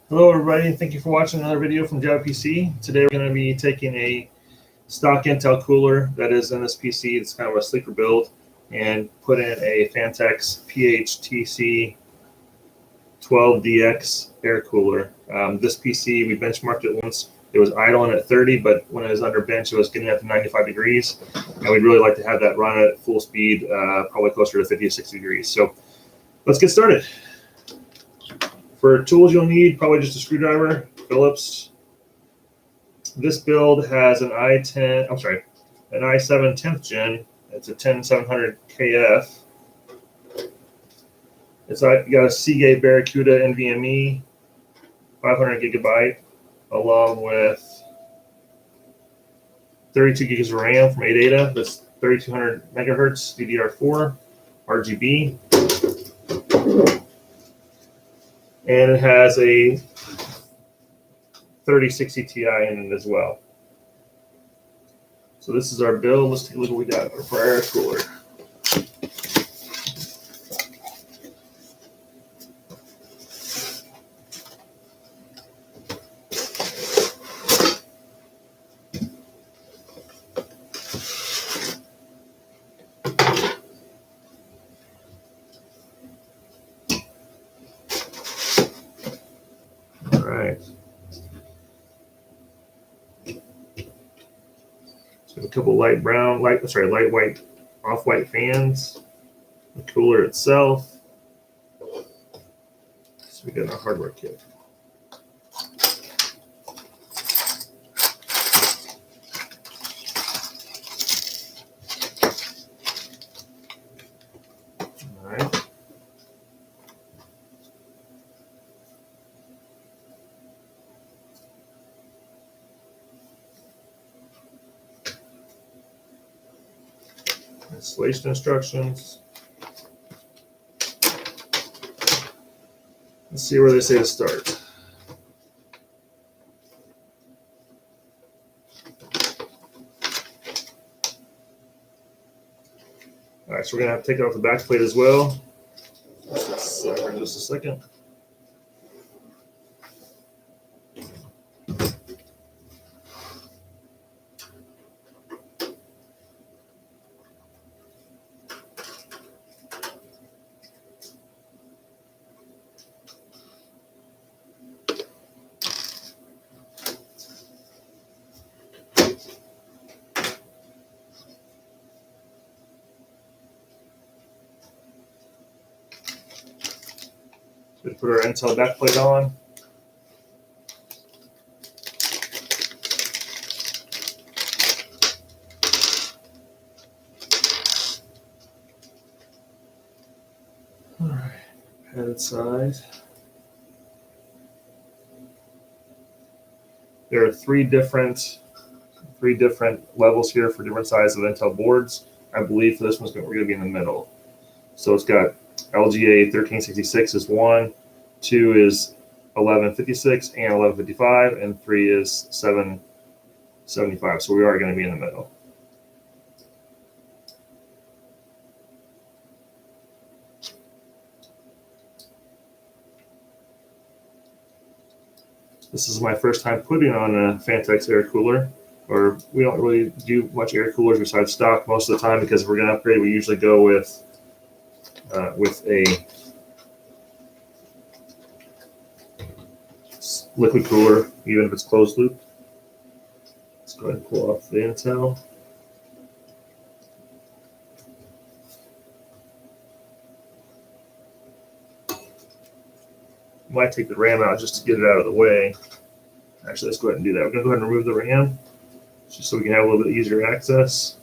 Hello everybody, thank you for watching another video from Java PC. Today we're going to be taking a stock Intell cooler that is in this PC. It's kind of a sleeper build, and put in a Phanteks PH-TC12DX air cooler. This PC, we benchmarked it once. It was idling at 30, but when it was under bench, it was getting up to 95 degrees. And we'd really like to have that run at full speed, probably closer to 50 to 60 degrees. So let's get started. For tools you'll need, probably just a screwdriver, Phillips. This build has an i7 10th gen. It's a 10700 KF. It's got a Seagate Barracuda NVMe, 500 gigabyte, along with 32 gigs of RAM from ADATA. That's 3200 megahertz DDR4 RGB. And it has a 3060 Ti in it as well. So this is our build. Let's take a look at what we got for our air cooler. All right. So a couple light white, off-white fans. The cooler itself. So we got our hardware kit. All right. Installation instructions. Let's see where they say to start. All right, so we're gonna have to take off the back plate as well. For just a second. We put our Intell backplate on. All right, head side. There are three different levels here for different sizes of Intell boards. I believe for this one's we're going to be in the middle. So it's got LGA 1366 is 1, 2 is 1156 and 1155, and 3 is 775. So we are going to be in the middle. This is my first time putting on a Phanteks air cooler, or we don't really do much air coolers besides stock most of the time, because if we're going to upgrade, we usually go with a liquid cooler, even if it's closed loop. Let's go ahead and pull off the Intell. Might take the RAM out just to get it out of the way. Actually, let's go ahead and do that. We're going to go ahead and remove the RAM just so we can have a little bit easier access.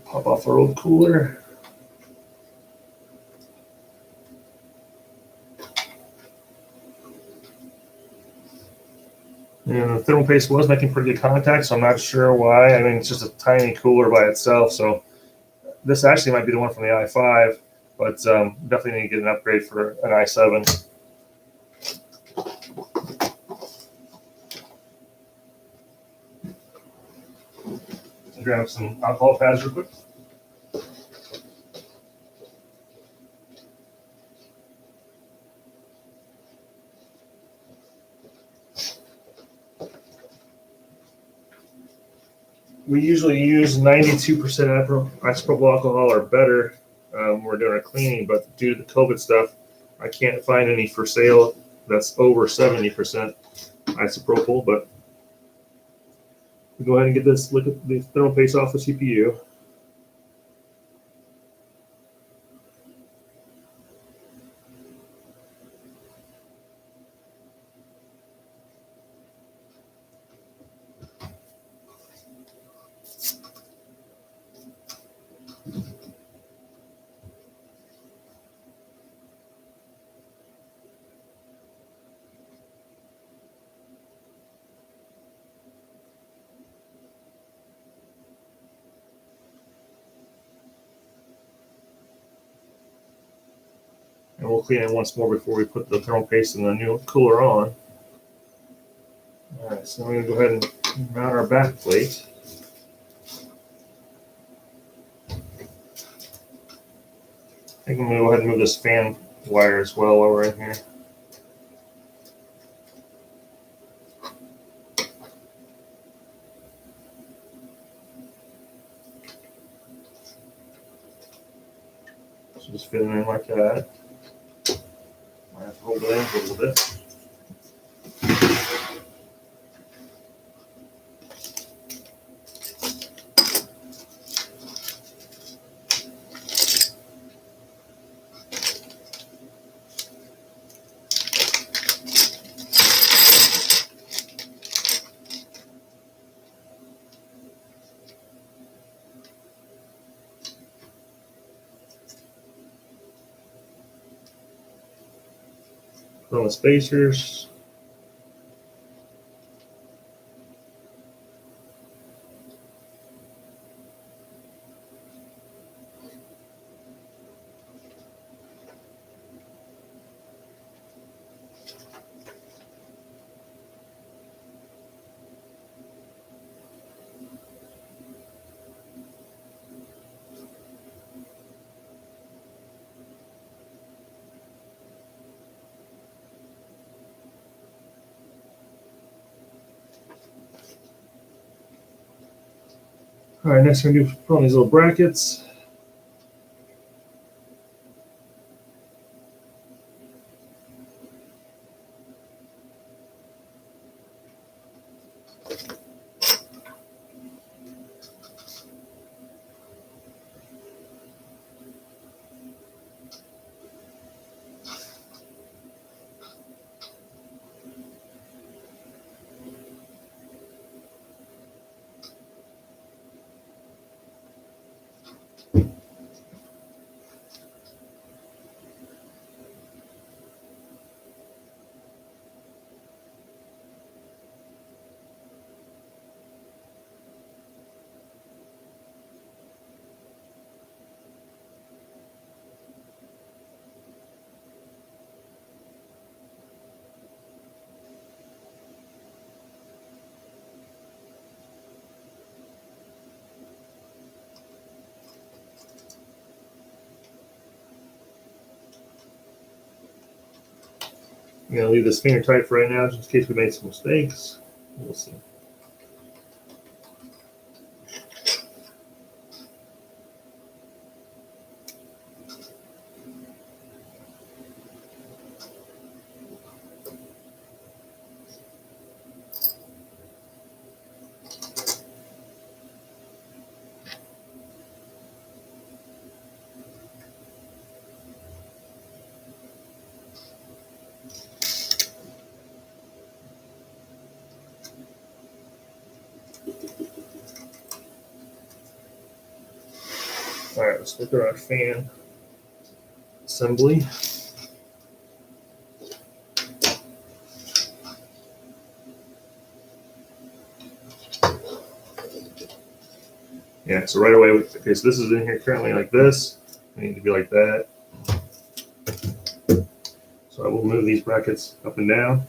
Pop off our old cooler. And the thermal paste was making pretty good contact, so I'm not sure why. I mean, it's just a tiny cooler by itself, so this actually might be the one from the i5, but definitely need to get an upgrade for an i7. Grab some alcohol pads real quick. We usually use 92% isopropyl alcohol or better when we're doing our cleaning, but due to the COVID stuff, I can't find any for sale that's over 70% isopropyl. But we'll go ahead and get this, look at the thermal paste off the CPU. And we'll clean it once more before we put the thermal paste and the new cooler on. All right, so I'm going to go ahead and mount our back plate. I think I'm going to go ahead and move this fan wire as well while we're in here. So just fit it in like that. I have to hold it in a little bit. Put on the spacers. All right, next we're going to put on these little brackets. I'm going to leave this finger tight for right now, just in case we made some mistakes. We'll see. All right, let's look at our fan assembly. Yeah, so right away, okay, so this is in here currently like this. I need to be like that. So I will move these brackets up and down.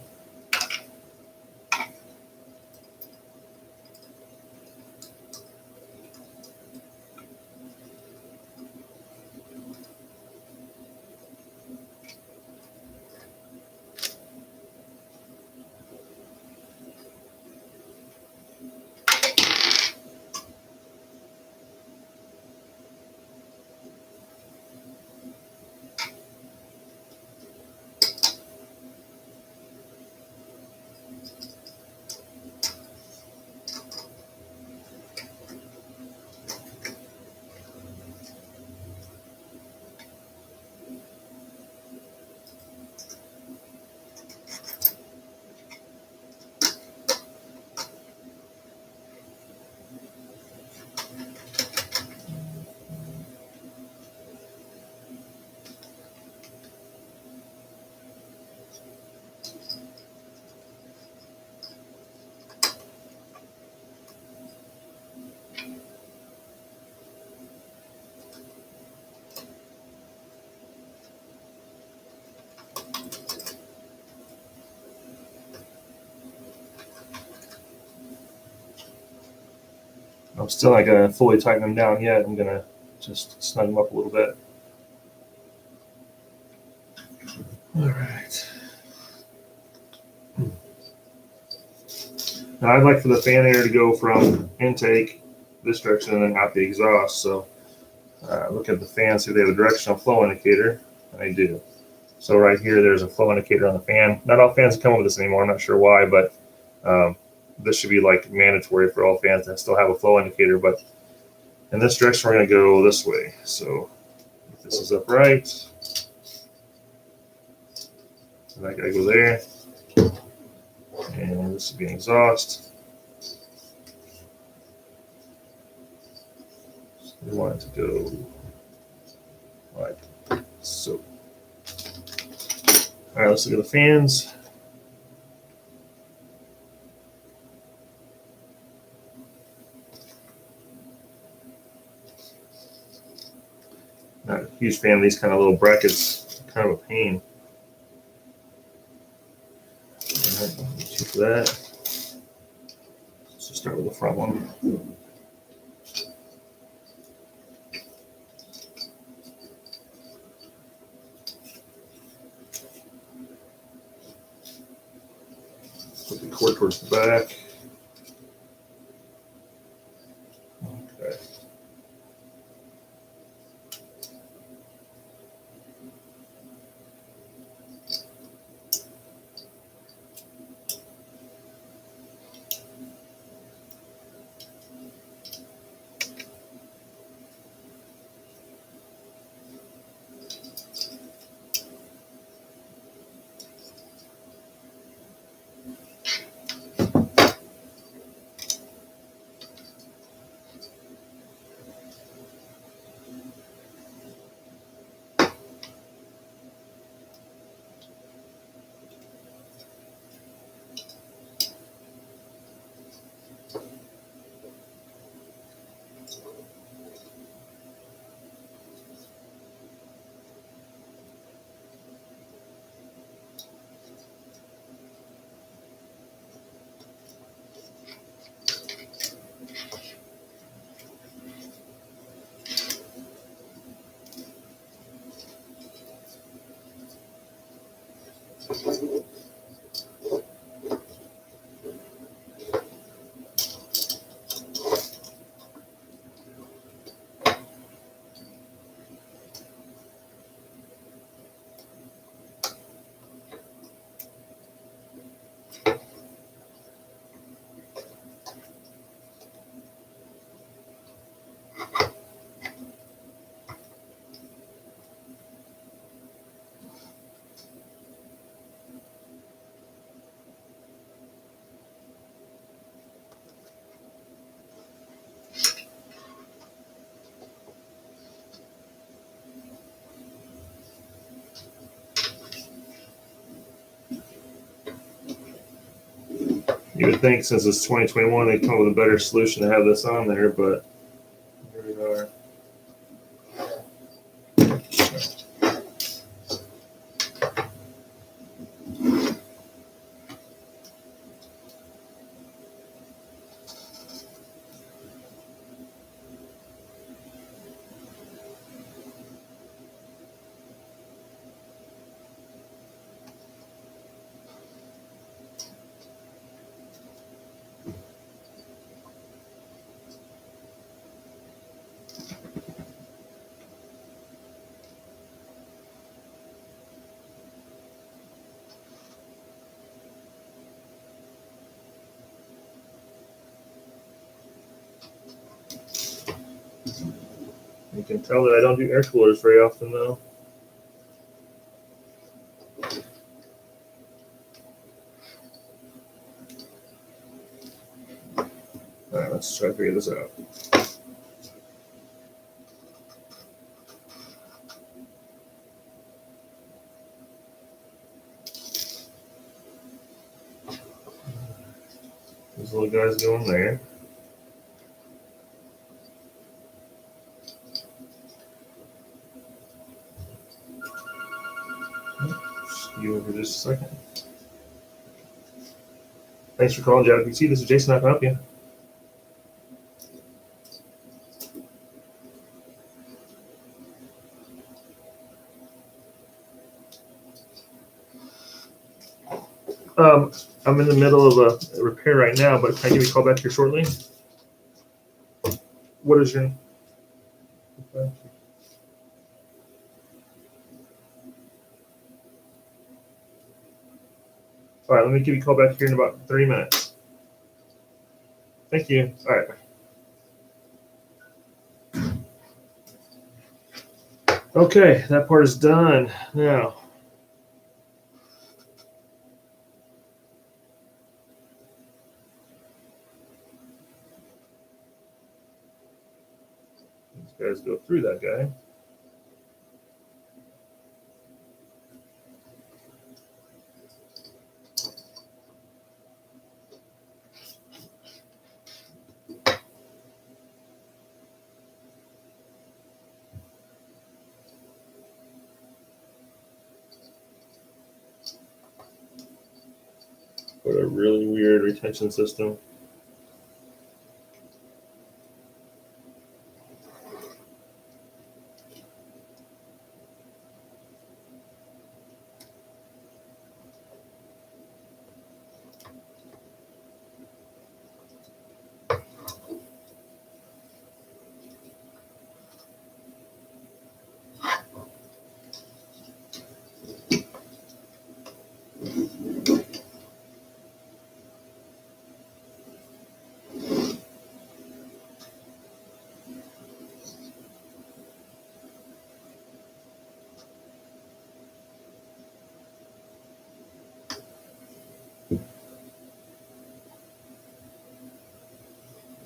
I'm still not gonna fully tighten them down yet. I'm gonna just snug them up a little bit. All right. Now I'd like for the fan air to go from intake this direction and then out the exhaust. So look at the fan, see if they have a directional flow indicator. I do. So right here, there's a flow indicator on the fan. Not all fans come with this anymore. I'm not sure why, but this should be like mandatory for all fans to still have a flow indicator. But in this direction, we're going to go this way. So if this is upright, and I got to go there. And this would be an exhaust. So we want it to go like so. All right, let's look at the fans. Not a huge fan of these kind of little brackets. Kind of a pain. For that. Let's just start with the front one. Put the cord towards the back. Okay. You would think since it's 2021, they'd come up with a better solution to have this on there, but You can tell that I don't do air coolers very often, though. All right, let's try to figure this out. These little guys go in there. You over just a second. Thanks for calling JPC. This is Jason. I can help you. I'm in the middle of a repair right now, but can I give you a call back here shortly? What is your? Okay. All right, let me give you a call back here in about 30 minutes. Thank you. All right. Okay, that part is done. Now, these guys go through that guy. What a really weird retention system.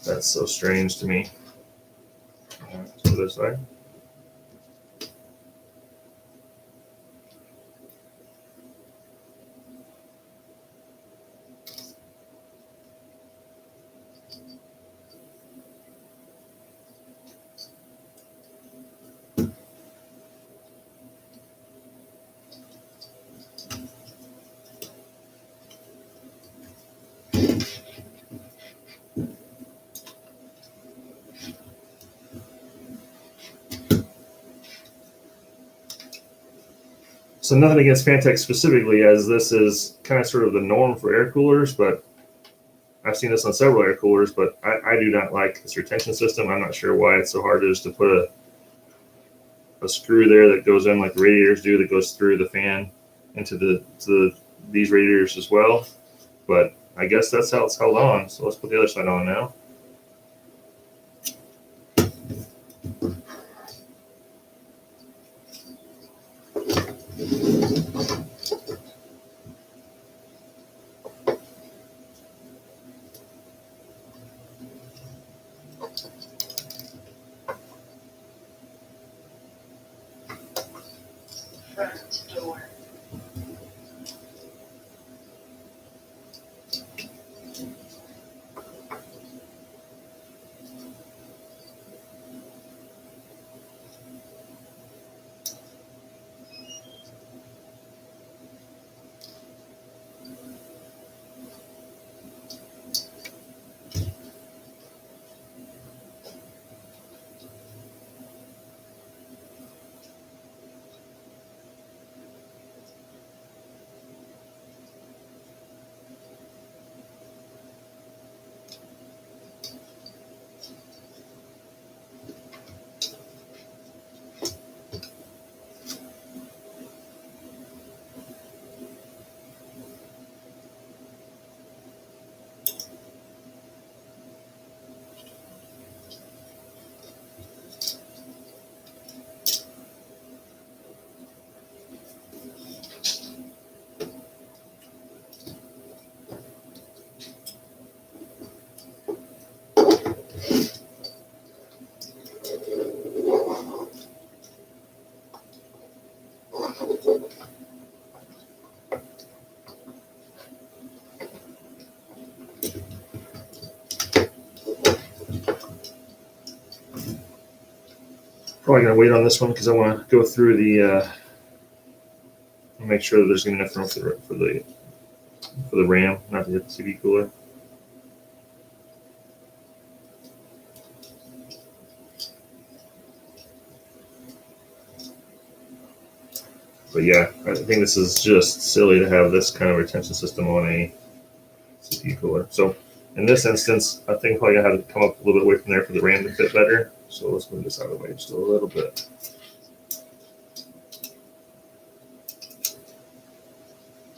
That's so strange to me. All right, so this way. So nothing against Phanteks specifically, as this is kind of sort of the norm for air coolers, but I've seen this on several air coolers, but I do not like this retention system. I'm not sure why it's so hard just to put a screw there that goes in like the radiators do, that goes through the fan into these radiators as well. But I guess that's how it's held on. So let's put the other side on now. Front door. Probably gonna wait on this one because I want to go through the make sure that there's enough room for the RAM, not to hit the CD cooler. But yeah, I think this is just silly to have this kind of retention system on a CPU cooler. So in this instance, I think probably I had to come up a little bit away from there for the RAM to fit better. So let's move this out of the way just a little bit.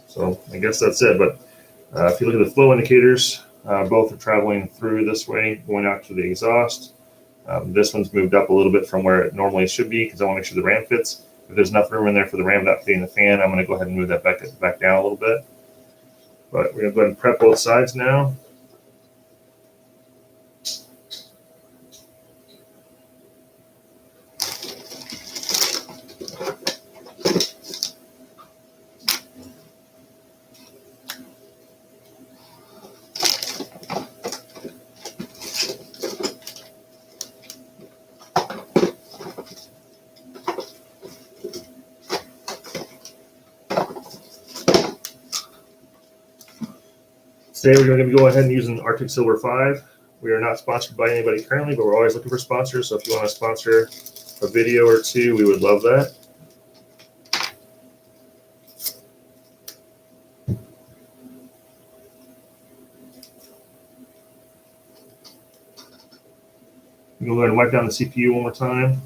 So I guess that's it. But if you look at the flow indicators, both are traveling through this way, going out to the exhaust. This one's moved up a little bit from where it normally should be because I want to make sure the RAM fits. If there's enough room in there for the RAM without fitting the fan, I'm going to go ahead and move that back down a little bit. But we're going to go ahead and prep both sides now. Today we're going to go ahead and use an Arctic Silver 5. We are not sponsored by anybody currently, but we're always looking for sponsors. So if you want to sponsor a video or two, we would love that. We'll go ahead and wipe down the CPU one more time.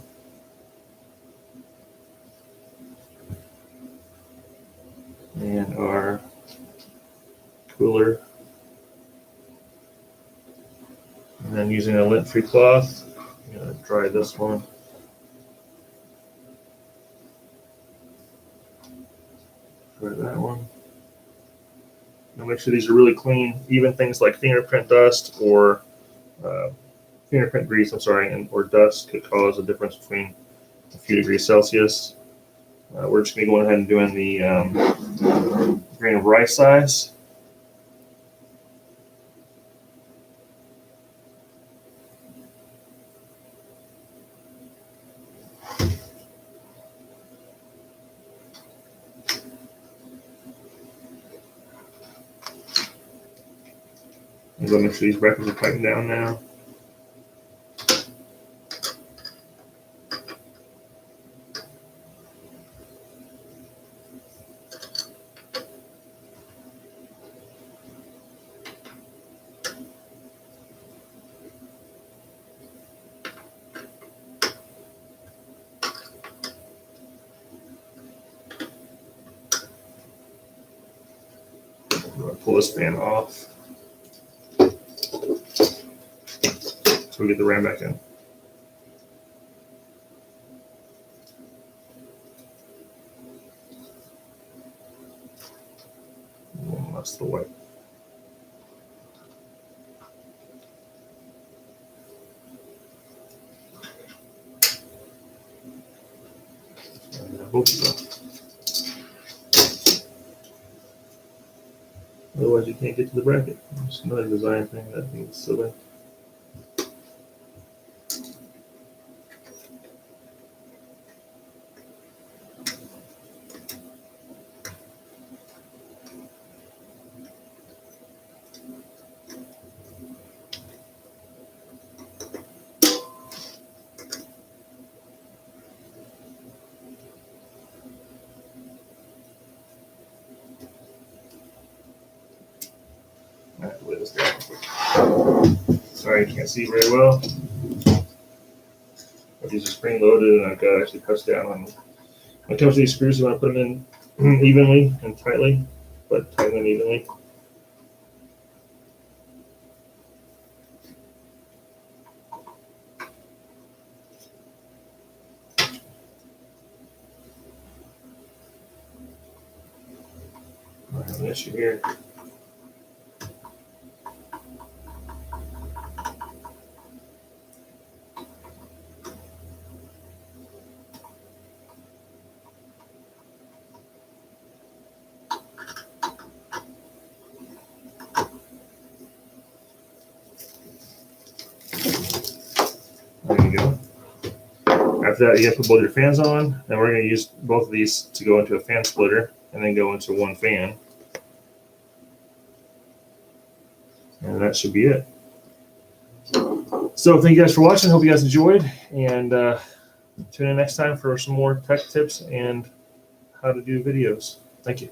And our cooler. And then using a lint-free cloth, I'm going to dry this one. Dry that one. Now make sure these are really clean. Even things like fingerprint dust or fingerprint grease, or dust could cause a difference between a few degrees Celsius. We're just going to go ahead and doing the grain of rice size. I'm going to make sure these brackets are tightened down now. I'm going to pull this fan off so we get the RAM back in. That's the way. I hope so. Otherwise, you can't get to the bracket. It's another design thing that means silly. I have to lay this down. Sorry, you can't see very well. But these are spring loaded, and I've got to actually press down on them. When it comes to these screws, you want to put them in evenly and tightly, but tighten them evenly. I have an issue here. There you go. After that, you have to put both your fans on, and we're going to use both of these to go into a fan splitter and then go into one fan. And that should be it. So thank you guys for watching. Hope you guys enjoyed, and tune in next time for some more tech tips and how to do videos. Thank you.